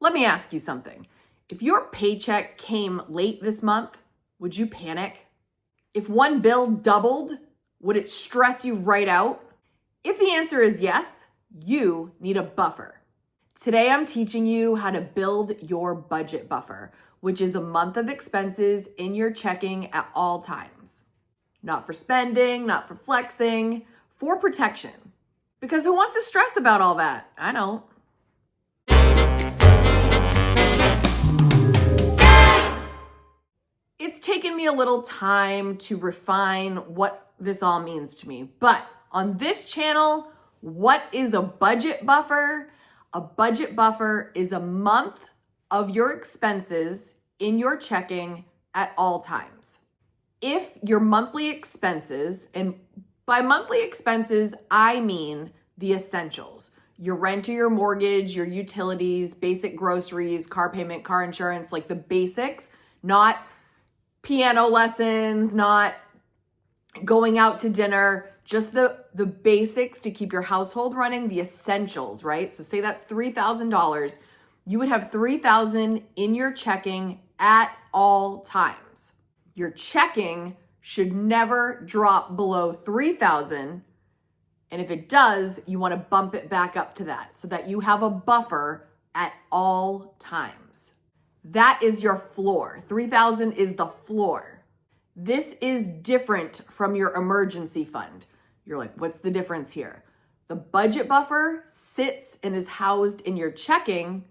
Let me ask you something. If your paycheck came late this month, would you panic? If one bill doubled, would it stress you right out? If the answer is yes, you need a buffer. Today, I'm teaching you how to build your budget buffer, which is a month of expenses in your checking at all times. Not for spending, not for flexing, for protection. Because who wants to stress about all that? I don't. It's taken me a little time to refine what this all means to me. But on this channel, what is a budget buffer? A budget buffer is a month of your expenses in your checking at all times. If your monthly expenses, and by monthly expenses, I mean the essentials, your rent or your mortgage, your utilities, basic groceries, car payment, car insurance, like the basics, not piano lessons, not going out to dinner, just the basics to keep your household running, the essentials, right? So say that's $3,000. You would have $3,000 in your checking at all times. Your checking should never drop below $3,000. And if it does, you want to bump it back up to that so that you have a buffer at all times. That is your floor. $3,000 is the floor. This is different from your emergency fund. You're like, what's the difference here? The budget buffer sits and is housed in your checking.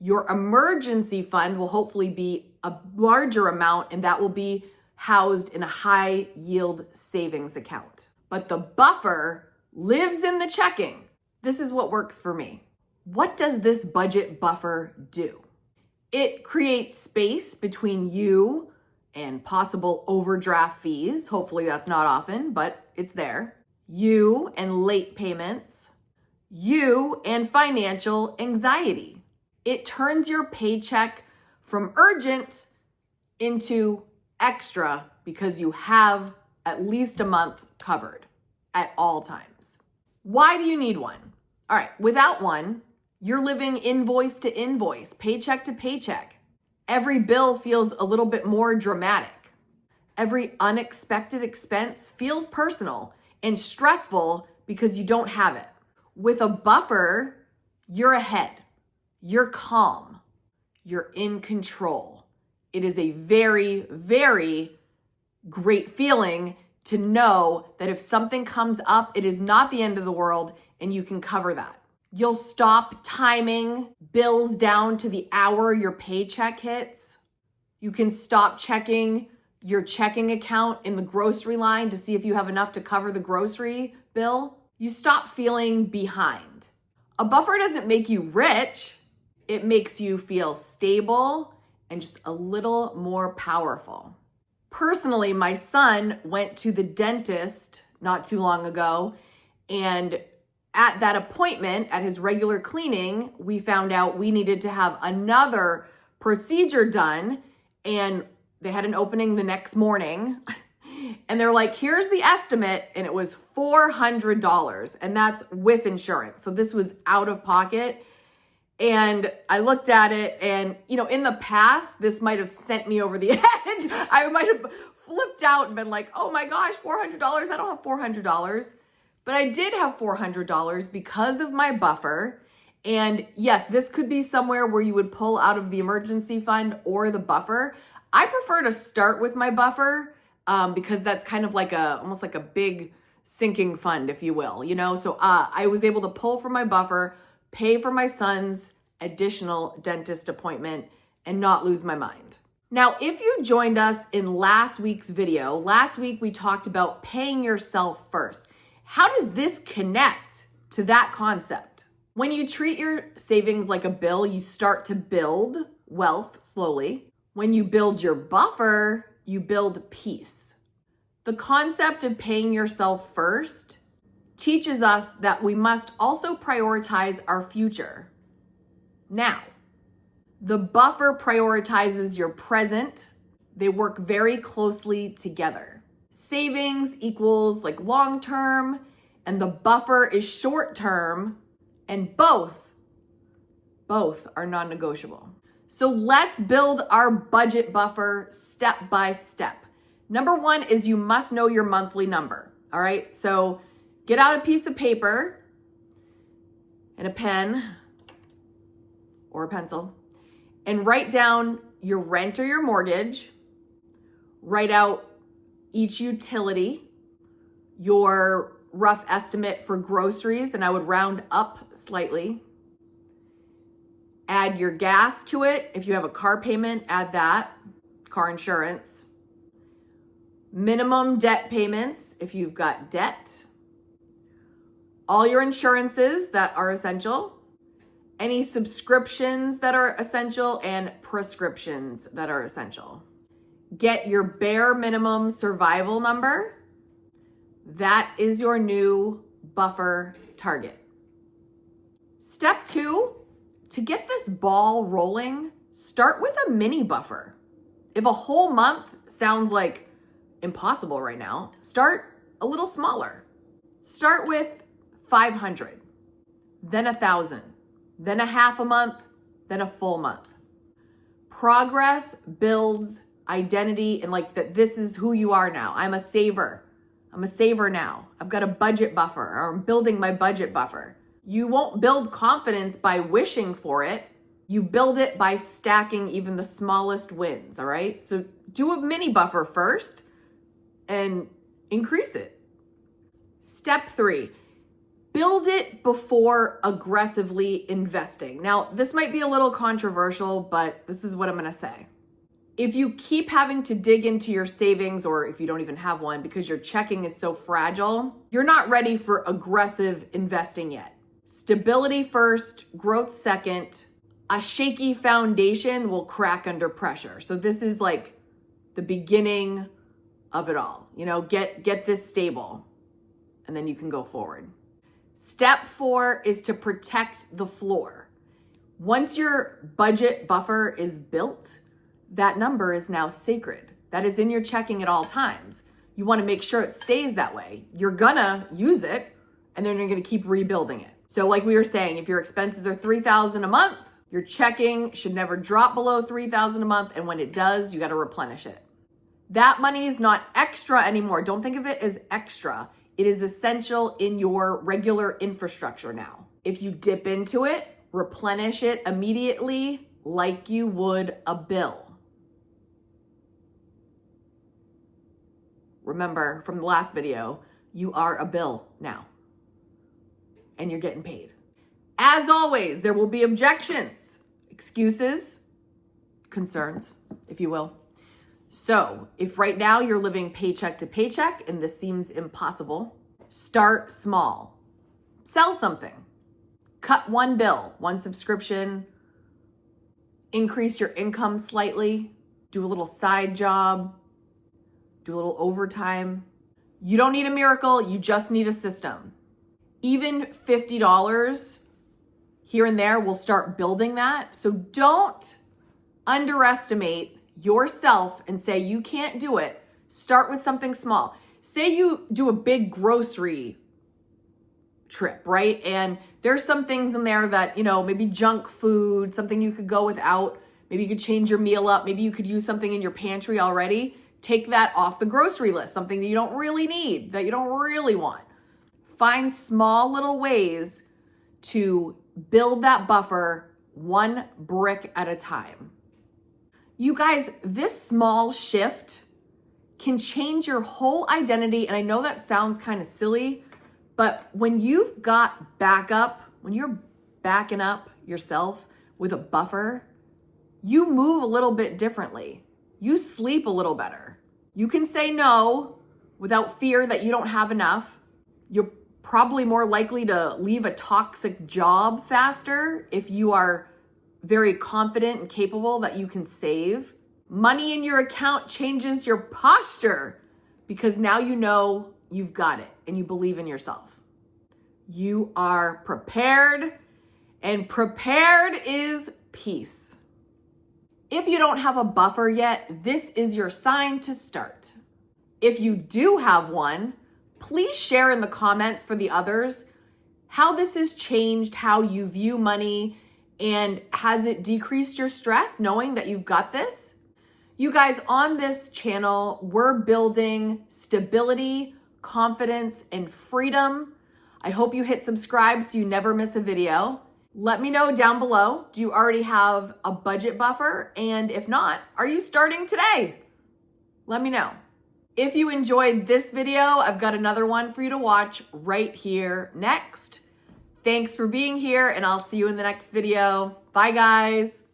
Your emergency fund will hopefully be a larger amount, and that will be housed in a high yield savings account. But the buffer lives in the checking. This is what works for me. What does this budget buffer do? It creates space between you and possible overdraft fees. Hopefully that's not often, but it's there. You and late payments. You and financial anxiety. It turns your paycheck from urgent into extra because you have at least a month covered at all times. Why do you need one? All right, without one, you're living invoice to invoice, paycheck to paycheck. Every bill feels a little bit more dramatic. Every unexpected expense feels personal and stressful because you don't have it. With a buffer, you're ahead. You're calm. You're in control. It is a very, very great feeling to know that if something comes up, it is not the end of the world and you can cover that. You'll stop timing bills down to the hour your paycheck hits. You can stop checking your checking account in the grocery line to see if you have enough to cover the grocery bill. You stop feeling behind. A buffer doesn't make you rich. It makes you feel stable and just a little more powerful. Personally, my son went to the dentist not too long ago, and at that appointment, at his regular cleaning, we found out we needed to have another procedure done, and they had an opening the next morning. And they're like, here's the estimate, and it was $400, and that's with insurance. So this was out of pocket. And I looked at it, and in the past, this might have sent me over the edge. I might have flipped out and been like, oh my gosh, $400, I don't have $400. But I did have $400 because of my buffer. And yes, this could be somewhere where you would pull out of the emergency fund or the buffer. I prefer to start with my buffer because that's kind of like almost like a big sinking fund, if you will, So I was able to pull from my buffer, pay for my son's additional dentist appointment, and not lose my mind. Now, if you joined us in last week's video, last week we talked about paying yourself first. How does this connect to that concept? When you treat your savings like a bill, you start to build wealth slowly. When you build your buffer, you build peace. The concept of paying yourself first teaches us that we must also prioritize our future. Now, the buffer prioritizes your present. They work very closely together. Savings equals like long term, and the buffer is short term, and both Both are non-negotiable. So let's build our budget buffer step by step. Number one is you must know your monthly number. All right. So get out a piece of paper and a pen or a pencil and write down your rent or your mortgage. Write out each utility, your rough estimate for groceries, and I would round up slightly. Add your gas to it. If you have a car payment, add that, car insurance. Minimum debt payments if you've got debt. All your insurances that are essential. Any subscriptions that are essential and prescriptions that are essential. Get your bare minimum survival number. That is your new buffer target. Step 2, to get this ball rolling, start with a mini buffer. If a whole month sounds like impossible right now, start a little smaller. Start with 500, then 1,000, then a half a month, then a full month. Progress builds identity and like that this is who you are now. I'm a saver. I'm a saver now. I've got a budget buffer, or I'm building my budget buffer. You won't build confidence by wishing for it. You build it by stacking even the smallest wins, all right? So do a mini buffer first and increase it. Step 3, build it before aggressively investing. Now, this might be a little controversial, but this is what I'm gonna say. If you keep having to dig into your savings, or if you don't even have one because your checking is so fragile, you're not ready for aggressive investing yet. Stability first, growth second. A shaky foundation will crack under pressure. So this is like the beginning of it all. You know, get this stable and then you can go forward. Step 4 is to protect the floor. Once your budget buffer is built, that number is now sacred. That is in your checking at all times. You want to make sure it stays that way. You're gonna use it and then you're gonna keep rebuilding it. So like we were saying, if your expenses are $3,000 a month, your checking should never drop below $3,000 a month. And when it does, you got to replenish it. That money is not extra anymore. Don't think of it as extra. It is essential in your regular infrastructure now. If you dip into it, replenish it immediately like you would a bill. Remember from the last video, you are a bill now and you're getting paid. As always, there will be objections, excuses, concerns, if you will. So if right now you're living paycheck to paycheck and this seems impossible, start small. Sell something. Cut one bill, one subscription, increase your income slightly, do a little side job, do a little overtime. You don't need a miracle, you just need a system. Even $50 here and there will start building that. So don't underestimate yourself and say you can't do it. Start with something small. Say you do a big grocery trip, right? And there's some things in there that, you know, maybe junk food, something you could go without. Maybe you could change your meal up. Maybe you could use something in your pantry already. Take that off the grocery list, something that you don't really need, that you don't really want. Find small little ways to build that buffer one brick at a time. You guys, this small shift can change your whole identity. And I know that sounds kind of silly, but when you've got backup, when you're backing up yourself with a buffer, you move a little bit differently. You sleep a little better. You can say no without fear that you don't have enough. You're probably more likely to leave a toxic job faster if you are very confident and capable that you can save. Money in your account changes your posture because now you know you've got it and you believe in yourself. You are prepared, and prepared is peace. If you don't have a buffer yet, this is your sign to start. If you do have one, please share in the comments for the others how this has changed how you view money And has it decreased your stress knowing that you've got this? You guys, on this channel, we're building stability, confidence, and freedom. I hope you hit subscribe so you never miss a video. Let me know down below, do you already have a budget buffer? And if not, are you starting today? Let me know. If you enjoyed this video, I've got another one for you to watch right here next. Thanks for being here, and I'll see you in the next video. Bye, guys.